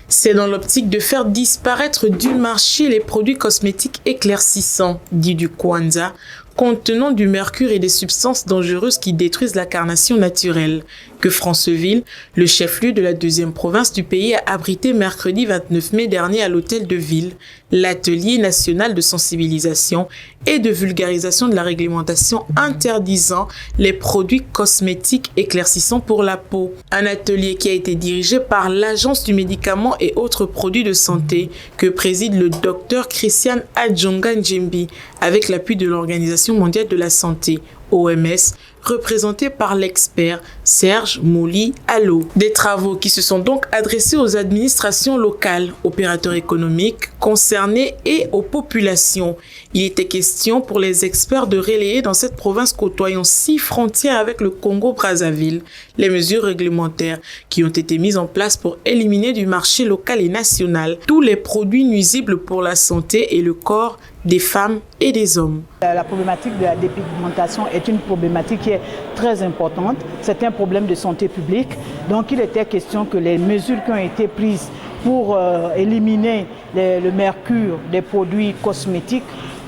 C'est dans l'optique de faire disparaître du marché les produits cosmétiques éclaircissants, dits du Kwanza, contenant du mercure et des substances dangereuses qui détruisent la carnation naturelle, que Franceville, le chef-lieu de la deuxième province du pays, a abrité mercredi 29 mai dernier à l'hôtel de ville, l'atelier national de sensibilisation et de vulgarisation de la réglementation interdisant les produits cosmétiques éclaircissants pour la peau. Un atelier qui a été dirigé par l'Agence du médicament et autres produits de santé que préside le docteur Christian Adjonga Njembi avec l'appui de l'Organisation mondiale de la santé, OMS, représenté par l'expert Serge Mouli Allo. Des travaux qui se sont donc adressés aux administrations locales, opérateurs économiques concernés et aux populations. Il était question pour les experts de relayer dans cette province côtoyant 6 frontières avec le Congo-Brazzaville les mesures réglementaires qui ont été mises en place pour éliminer du marché local et national tous les produits nuisibles pour la santé et le corps des femmes et des hommes. La problématique de la dépigmentation est une problématique qui est très importante. C'est un problème de santé publique. Donc il était question que les mesures qui ont été prises pour éliminer le mercure des produits cosmétiques,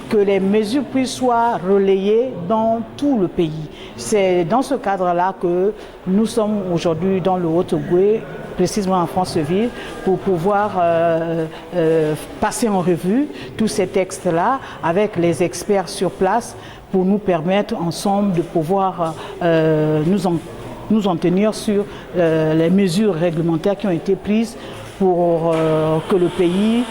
que les mesures puissent soient relayées dans tout le pays. C'est dans ce cadre-là que nous sommes aujourd'hui dans le Haut-Ogooué, précisément en Franceville, pour pouvoir passer en revue tous ces textes-là avec les experts sur place pour nous permettre ensemble de pouvoir nous en tenir sur les mesures réglementaires qui ont été prises pour que le pays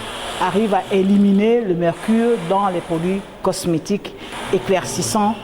arrive à éliminer le mercure dans les produits cosmétiques éclaircissants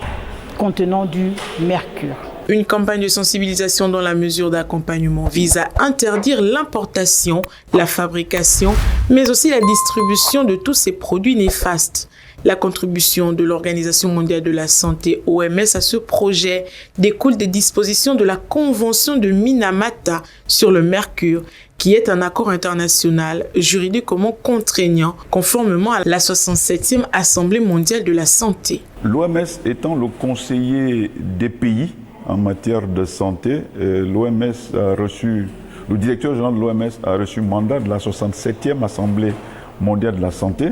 contenant du mercure. Une campagne de sensibilisation dans la mesure d'accompagnement vise à interdire l'importation, la fabrication, mais aussi la distribution de tous ces produits néfastes. La contribution de l'Organisation mondiale de la santé, OMS, à ce projet découle des dispositions de la Convention de Minamata sur le mercure, qui est un accord international juridiquement contraignant, conformément à la 67e Assemblée mondiale de la santé. L'OMS étant le conseiller des pays en matière de santé, l'OMS a reçu, le directeur général de l'OMS a reçu mandat de la 67e Assemblée mondiale de la santé,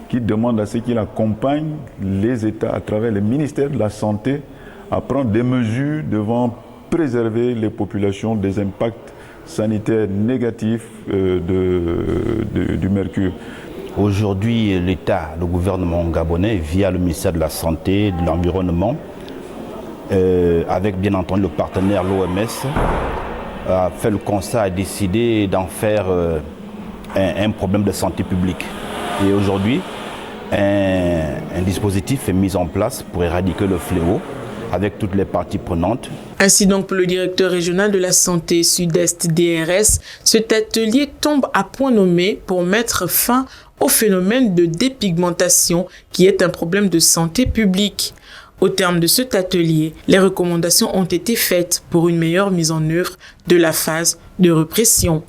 qui demande à ce qu'il accompagne les États à travers les ministères de la Santé à prendre des mesures devant préserver les populations des impacts sanitaires négatifs du mercure. Aujourd'hui, l'État, le gouvernement gabonais, via le ministère de la Santé, de l'Environnement, avec bien entendu le partenaire l'OMS, a fait le constat et décidé d'en faire un problème de santé publique. Et aujourd'hui, un dispositif est mis en place pour éradiquer le fléau avec toutes les parties prenantes. Ainsi donc, pour le directeur régional de la santé Sud-Est DRS, cet atelier tombe à point nommé pour mettre fin au phénomène de dépigmentation qui est un problème de santé publique. Au terme de cet atelier, les recommandations ont été faites pour une meilleure mise en œuvre de la phase de répression.